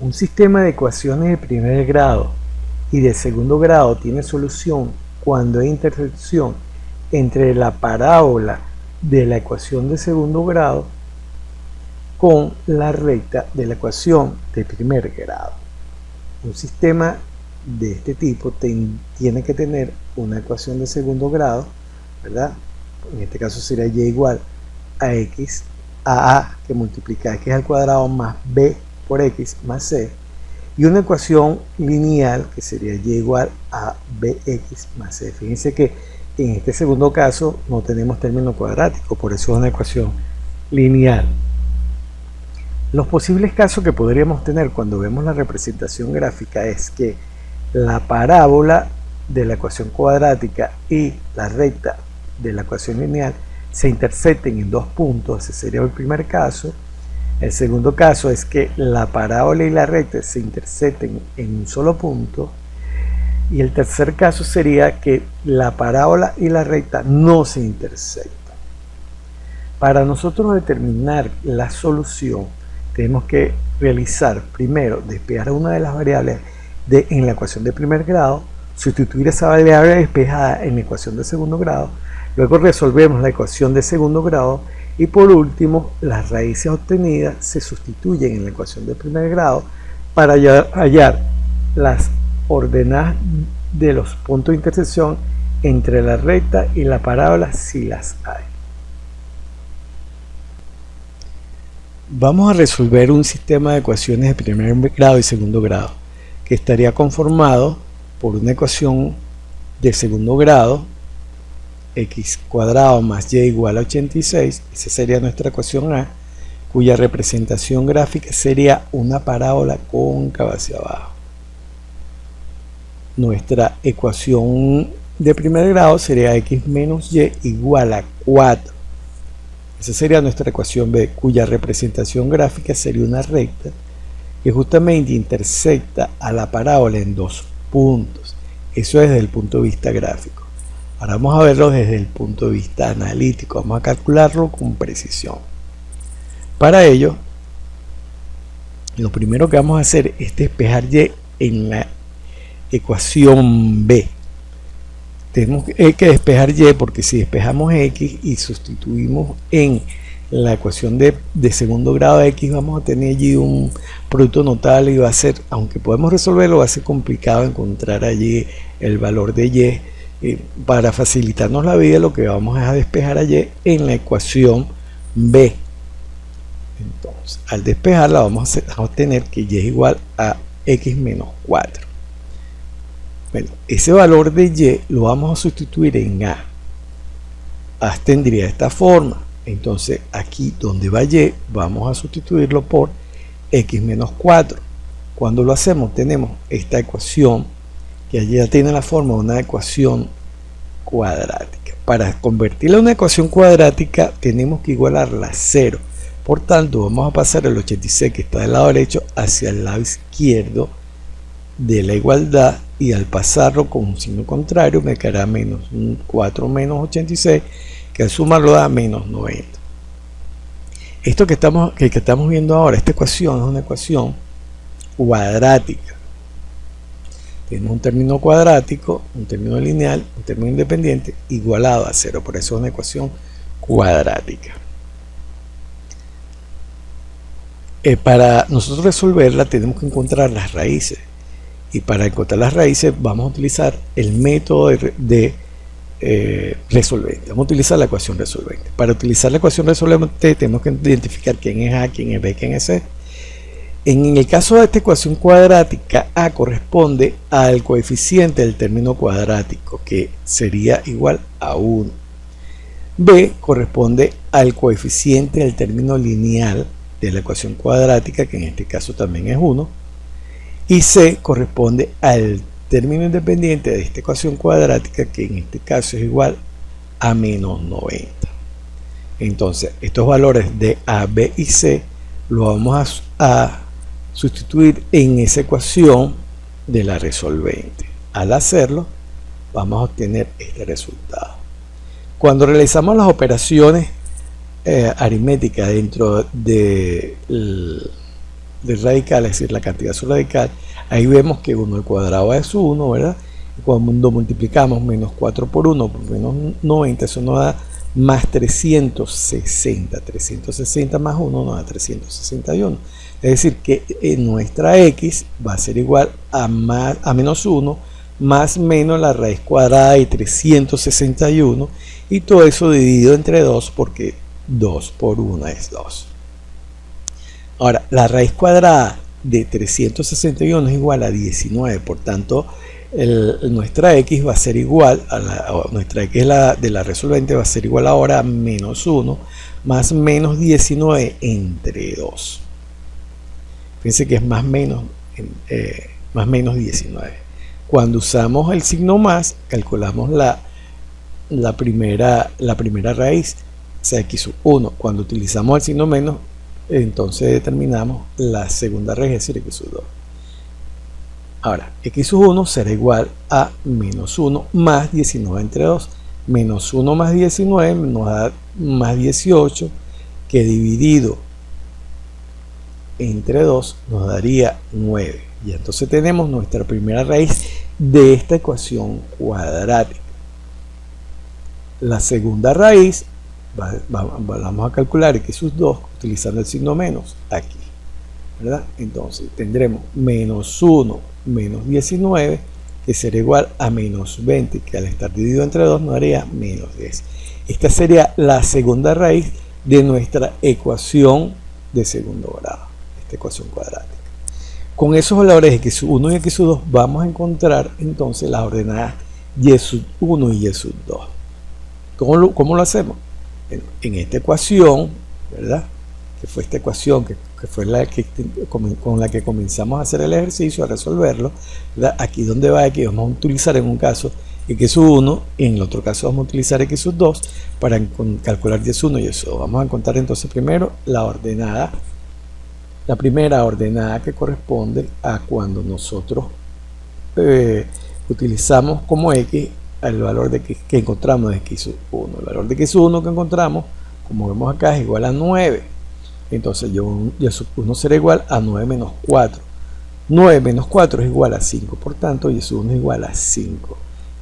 Un sistema de ecuaciones de primer grado y de segundo grado tiene solución cuando hay intersección entre la parábola de la ecuación de segundo grado con la recta de la ecuación de primer grado. Un sistema de este tipo tiene que tener una ecuación de segundo grado, ¿verdad? En este caso sería y igual a x a que multiplica x al cuadrado más b por x más c, y una ecuación lineal que sería y igual a bx más c. Fíjense que en este segundo caso no tenemos término cuadrático, por eso es una ecuación lineal. Los posibles casos que podríamos tener cuando vemos la representación gráfica es que la parábola de la ecuación cuadrática y la recta de la ecuación lineal se intersecten en dos puntos. Ese sería el primer caso. El segundo caso es que la parábola y la recta se intersecten en un solo punto. Y el tercer caso sería que la parábola y la recta no se intersectan. Para nosotros determinar la solución, tenemos que realizar primero despejar una de las variables en la ecuación de primer grado, sustituir esa variable despejada en la ecuación de segundo grado, luego resolvemos la ecuación de segundo grado y por último las raíces obtenidas se sustituyen en la ecuación de primer grado para hallar las ordenadas de los puntos de intersección entre la recta y la parábola si las hay. Vamos a resolver un sistema de ecuaciones de primer grado y segundo grado que estaría conformado por una ecuación de segundo grado, x cuadrado más y igual a 86, esa sería nuestra ecuación A, cuya representación gráfica sería una parábola cóncava hacia abajo. Nuestra ecuación de primer grado sería x menos y igual a 4. Esa sería nuestra ecuación B, cuya representación gráfica sería una recta que justamente intersecta a la parábola en dos puntos. Eso es desde el punto de vista gráfico. Ahora vamos a verlo desde el punto de vista analítico. Vamos a calcularlo con precisión. Para ello, lo primero que vamos a hacer es despejar y en la ecuación B. Tenemos que despejar y porque si despejamos x y sustituimos en la ecuación de segundo grado de x, vamos a tener allí un producto notable y va a ser, aunque podemos resolverlo, va a ser complicado encontrar allí el valor de y. Para facilitarnos la vida, lo que vamos a despejar allí en la ecuación b. Entonces, al despejarla vamos a obtener que y es igual a x menos 4. Bueno, ese valor de y lo vamos a sustituir en a. A tendría esta forma. Entonces aquí donde va y vamos a sustituirlo por x menos 4. Cuando lo hacemos tenemos esta ecuación que allí ya tiene la forma de una ecuación cuadrática. Para convertirla en una ecuación cuadrática tenemos que igualarla a 0. Por tanto vamos a pasar el 86 que está del lado derecho hacia el lado izquierdo de la igualdad, y al pasarlo con un signo contrario me quedará menos 4 menos 86, que al sumarlo da menos 90. Esto que estamos viendo ahora, esta ecuación es una ecuación cuadrática. Tenemos un término cuadrático, un término lineal, un término independiente igualado a 0, por eso es una ecuación cuadrática. Para nosotros resolverla tenemos que encontrar las raíces. Y para encontrar las raíces vamos a utilizar el método de resolvente. Vamos a utilizar la ecuación resolvente. Para utilizar la ecuación resolvente tenemos que identificar quién es A, quién es B, quién es C. En el caso de esta ecuación cuadrática, A corresponde al coeficiente del término cuadrático, que sería igual a 1. B corresponde al coeficiente del término lineal de la ecuación cuadrática, que en este caso también es 1. Y C corresponde al término independiente de esta ecuación cuadrática, que en este caso es igual a menos 90. Entonces, estos valores de A, B y C los vamos a sustituir en esa ecuación de la resolvente. Al hacerlo, vamos a obtener este resultado. Cuando realizamos las operaciones aritméticas dentro de de radical, es decir, la cantidad subradical, ahí vemos que 1 al cuadrado es 1, ¿verdad? Y cuando multiplicamos menos 4 por 1 por menos 90, eso nos da más 360. 360 más 1 nos da 361. Es decir, que nuestra x va a ser igual a menos 1 más menos la raíz cuadrada de 361, y todo eso dividido entre 2, porque 2 por 1 es 2. Ahora, la raíz cuadrada de 361 es igual a 19, por tanto, nuestra x va a ser igual a nuestra x de la resolvente va a ser igual ahora a menos 1 más menos 19 entre 2. Fíjense que es más menos 19. Cuando usamos el signo más, calculamos la primera raíz, o sea, x sub 1. Cuando utilizamos el signo menos, entonces determinamos la segunda raíz, es decir, x sub 2. Ahora, x sub 1 será igual a menos 1 más 19 entre 2. Menos 1 más 19 nos da más 18, que dividido entre 2 nos daría 9. Y entonces tenemos nuestra primera raíz de esta ecuación cuadrática. La segunda raíz, vamos a calcular x sub 2 utilizando el signo menos aquí, ¿verdad? Entonces tendremos menos 1 menos 19, que será igual a menos 20, que al estar dividido entre 2 nos daría menos 10. Esta sería la segunda raíz de nuestra ecuación de segundo grado, esta ecuación cuadrática. Con esos valores x sub 1 y x sub 2 vamos a encontrar entonces las ordenadas y sub 1 y y sub 2. ¿Cómo lo hacemos? En esta ecuación, ¿verdad? Que fue esta ecuación que fue con la que comenzamos a hacer el ejercicio, a resolverlo, ¿verdad? Aquí donde va x vamos a utilizar en un caso x sub 1 y en el otro caso vamos a utilizar x sub 2 para calcular y sub 1 y y sub 2. Vamos a encontrar entonces primero la primera ordenada, que corresponde a cuando nosotros utilizamos como x el valor de que encontramos de x sub 1. El valor de x sub 1 que encontramos, como vemos acá, es igual a 9. Entonces y sub 1 será igual a 9 menos 4. 9 menos 4 es igual a 5, por tanto y sub 1 es igual a 5.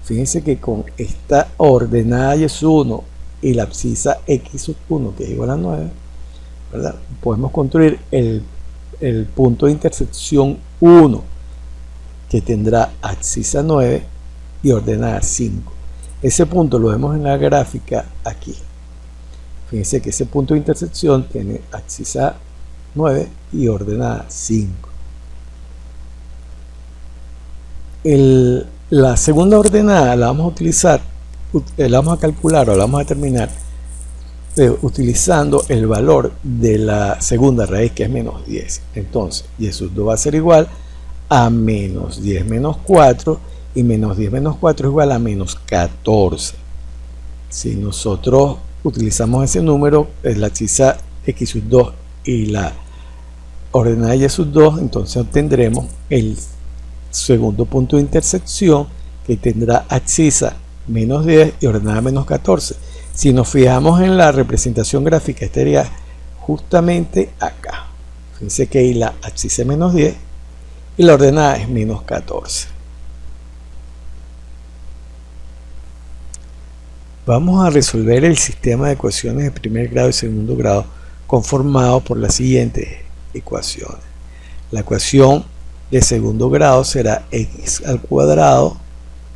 Fíjense que con esta ordenada y sub 1 y la abscisa x sub 1, que es igual a 9, ¿verdad? Podemos construir el punto de intersección 1, que tendrá abscisa 9 y ordenada 5. Ese punto lo vemos en la gráfica aquí. Fíjense que ese punto de intersección tiene abscisa 9 y ordenada 5. La segunda ordenada la vamos a utilizar, la vamos a calcular o la vamos a determinar utilizando el valor de la segunda raíz, que es menos 10. Entonces, y sub 2 va a ser igual a menos 10 menos 4, y menos 10 menos 4 es igual a menos 14. Si nosotros utilizamos ese número, la abscisa x sub 2 y la ordenada y sub 2, entonces obtendremos el segundo punto de intersección, que tendrá abscisa menos 10 y ordenada menos 14. Si nos fijamos en la representación gráfica, estaría justamente acá. Fíjense que ahí la abscisa es menos 10 y la ordenada es menos 14. Vamos a resolver el sistema de ecuaciones de primer grado y segundo grado conformado por las siguientes ecuaciones. La ecuación de segundo grado será x al cuadrado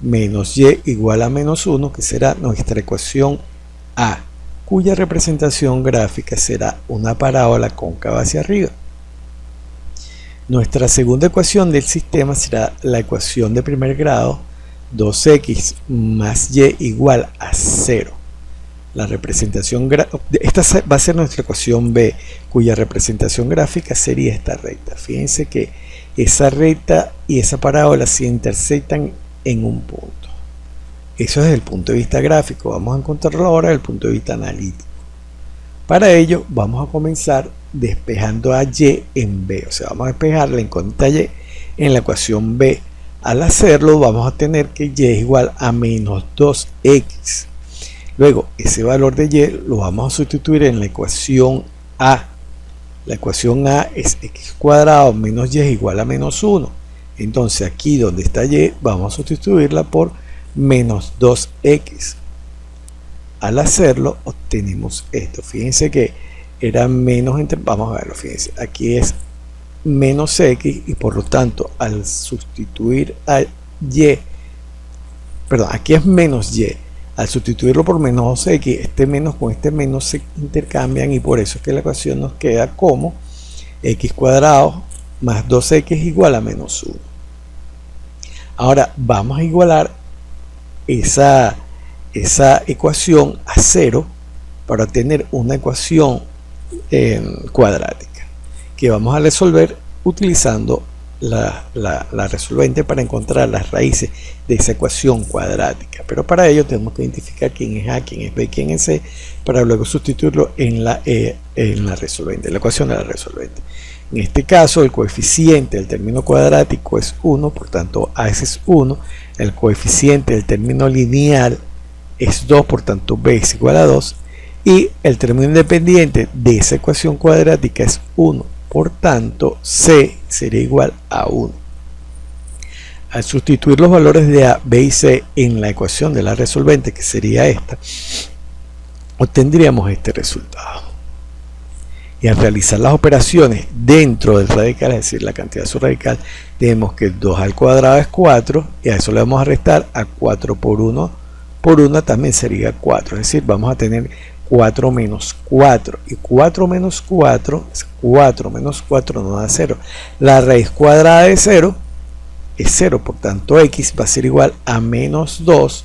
menos y igual a menos 1, que será nuestra ecuación A, cuya representación gráfica será una parábola cóncava hacia arriba. Nuestra segunda ecuación del sistema será la ecuación de primer grado, 2x más y igual a 0. La representación esta va a ser nuestra ecuación B, cuya representación gráfica sería esta recta. Fíjense que esa recta y esa parábola se intersectan en un punto. Eso desde el punto de vista gráfico. Vamos a encontrarlo ahora desde el punto de vista analítico. Para ello vamos a comenzar despejando a y en B. O sea, vamos a despejar la incógnita y en la ecuación B. Al hacerlo vamos a tener que y es igual a menos 2x. Luego ese valor de y lo vamos a sustituir en la ecuación A. La ecuación A es x cuadrado menos y es igual a menos 1. Entonces aquí donde está y vamos a sustituirla por menos 2x. Al hacerlo obtenemos esto. Fíjense que era menos entre, vamos a verlo, fíjense, aquí es menos x y por lo tanto al sustituir a y, perdón, aquí es menos y, al sustituirlo por menos x, este menos con este menos se intercambian y por eso es que la ecuación nos queda como x cuadrado más 2x igual a menos 1. Ahora vamos a igualar esa ecuación a 0 para obtener una ecuación cuadrática que vamos a resolver utilizando la resolvente para encontrar las raíces de esa ecuación cuadrática. Pero para ello tenemos que identificar quién es A, quién es B, quién es C, para luego sustituirlo en la resolvente, la ecuación de la resolvente. En este caso el coeficiente del término cuadrático es 1, por tanto A es 1. El coeficiente del término lineal es 2, por tanto B es igual a 2. Y el término independiente de esa ecuación cuadrática es 1, por tanto C sería igual a 1. Al sustituir los valores de A, B y C en la ecuación de la resolvente, que sería esta, obtendríamos este resultado. Y al realizar las operaciones dentro del radical, es decir, la cantidad subradical, tenemos que 2 al cuadrado es 4 y a eso le vamos a restar a 4 por 1 también sería 4, es decir, vamos a tener 4 menos 4 y 4 menos 4 es 4 menos 4 no da 0. La raíz cuadrada de 0 es 0, por tanto x va a ser igual a menos 2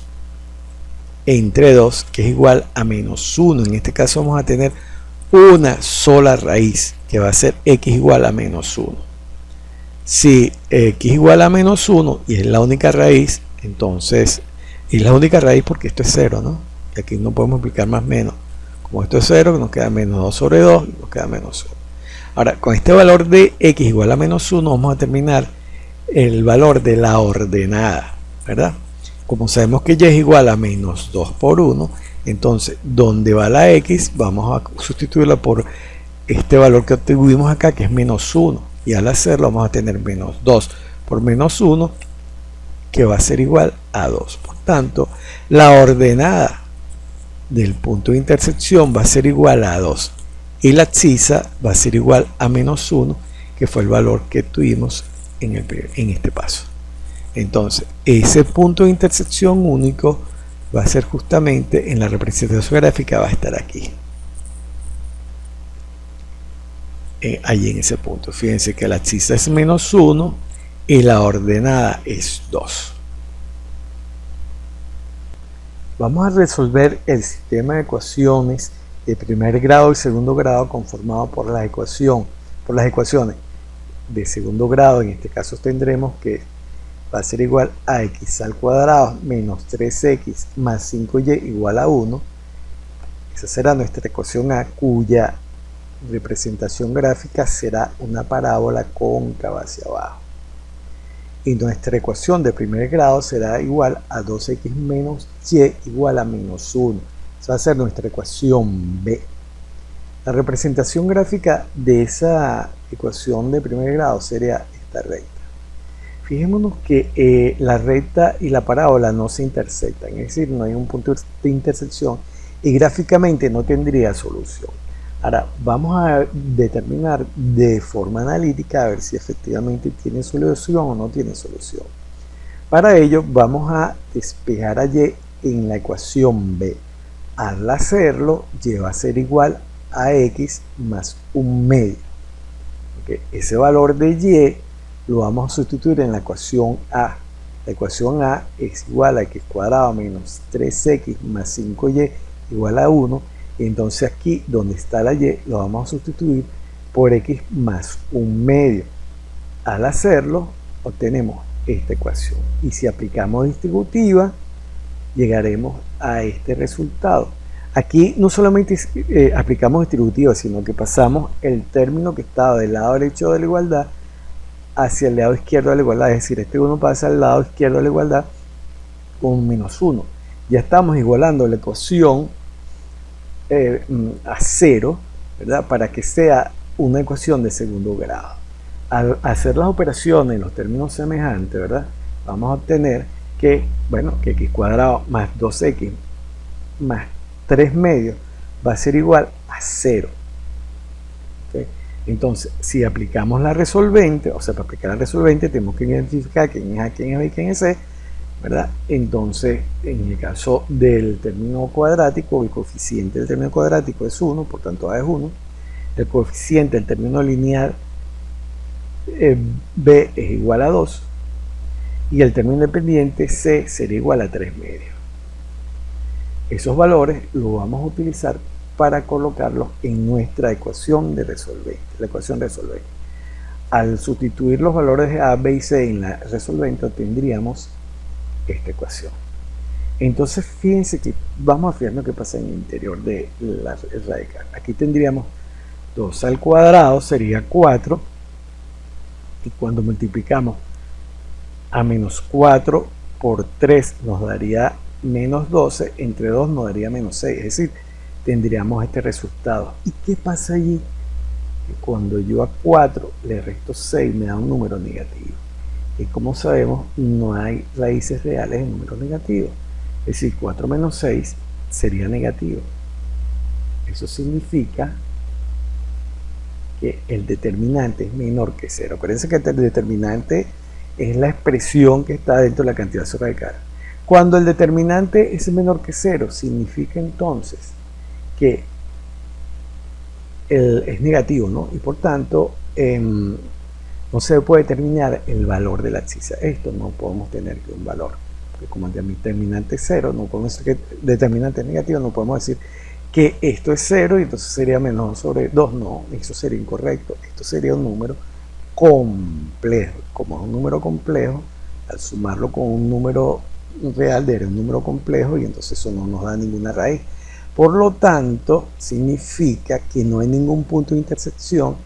entre 2, que es igual a menos 1. En este caso vamos a tener una sola raíz, que va a ser x igual a menos 1. Si x igual a menos 1 y es la única raíz, entonces, y la única raíz porque esto es 0, ¿no? Y aquí no podemos multiplicar más menos. Como esto es 0, nos queda menos 2 sobre 2 y nos queda menos 1. Ahora, con este valor de x igual a menos 1, vamos a determinar el valor de la ordenada, ¿verdad? Como sabemos que y es igual a menos 2 por 1, entonces, donde va la x, vamos a sustituirla por este valor que obtuvimos acá, que es menos 1. Y al hacerlo vamos a tener menos 2 por menos 1, que va a ser igual a 2. Por tanto, la ordenada del punto de intersección va a ser igual a 2. Y la abscisa va a ser igual a menos 1, que fue el valor que tuvimos en este paso. Entonces, ese punto de intersección único va a ser justamente en la representación gráfica, va a estar aquí. Allí en ese punto. Fíjense que la abscisa es menos 1 y la ordenada es 2. Vamos a resolver el sistema de ecuaciones de primer grado y segundo grado conformado por las ecuaciones de segundo grado. En este caso tendremos que va a ser igual a x al cuadrado menos 3x más 5y igual a 1. Esa será nuestra ecuación A, cuya representación gráfica será una parábola cóncava hacia abajo. Y nuestra ecuación de primer grado será igual a 2x menos y igual a menos 1. Esa va a ser nuestra ecuación B. La representación gráfica de esa ecuación de primer grado sería esta recta. Fijémonos que la recta y la parábola no se intersectan, es decir, no hay un punto de intersección y gráficamente no tendría solución. Ahora vamos a determinar de forma analítica a ver si efectivamente tiene solución o no tiene solución. Para ello vamos a despejar a y en la ecuación B. Al hacerlo, y va a ser igual a x más un medio. Ese valor de y lo vamos a sustituir en la ecuación A. La ecuación A es igual a x cuadrado menos 3x más 5y igual a 1. Y entonces aquí donde está la y lo vamos a sustituir por x más un medio. Al hacerlo obtenemos esta ecuación. Y si aplicamos distributiva llegaremos a este resultado. Aquí no solamente aplicamos distributiva, sino que pasamos el término que estaba del lado derecho de la igualdad hacia el lado izquierdo de la igualdad, es decir, este 1 pasa al lado izquierdo de la igualdad con menos 1. Ya estamos igualando la ecuación a 0, ¿verdad? Para que sea una ecuación de segundo grado. Al hacer las operaciones en los términos semejantes, ¿verdad? Vamos a obtener que, bueno, que x cuadrado más 2x más 3 medios va a ser igual a 0. ¿Okay? Entonces, si aplicamos la resolvente, o sea, para aplicar la resolvente tenemos que identificar quién es A, quién es B y quién es C, ¿verdad? Entonces, en el caso del término cuadrático, el coeficiente del término cuadrático es 1, por tanto A es 1. El coeficiente del término lineal B es igual a 2. Y el término independiente C sería igual a 3 medios. Esos valores los vamos a utilizar para colocarlos en nuestra ecuación de resolvente, la ecuación resolvente. Al sustituir los valores de A, B y C en la resolvente, obtendríamos esta ecuación. Entonces, fíjense que vamos a fijarnos qué pasa en el interior de la radical. Aquí tendríamos 2 al cuadrado, sería 4. Y cuando multiplicamos a menos 4 por 3 nos daría menos 12, entre 2 nos daría menos 6, es decir, tendríamos este resultado. ¿Y qué pasa allí? Que cuando yo a 4 le resto 6 me da un número negativo. Y como sabemos, no hay raíces reales en números negativos. Es decir, 4 menos 6 sería negativo. Eso significa que el determinante es menor que 0. Acuérdense que el determinante es la expresión que está dentro de la cantidad radical. Cuando el determinante es menor que 0, significa entonces que es negativo, ¿no? Y por tanto, no se puede determinar el valor de la abscisa. Esto no podemos tener que un valor. Porque como el determinante es 0, no podemos decir que el determinante es negativo, no podemos decir que esto es 0 y entonces sería menos sobre 2. No, eso sería incorrecto. Esto sería un número complejo. Como es un número complejo, al sumarlo con un número real daría un número complejo y entonces eso no nos da ninguna raíz. Por lo tanto, significa que no hay ningún punto de intersección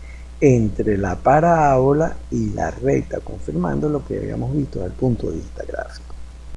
entre la parábola y la recta, confirmando lo que habíamos visto desde el punto de vista gráfico.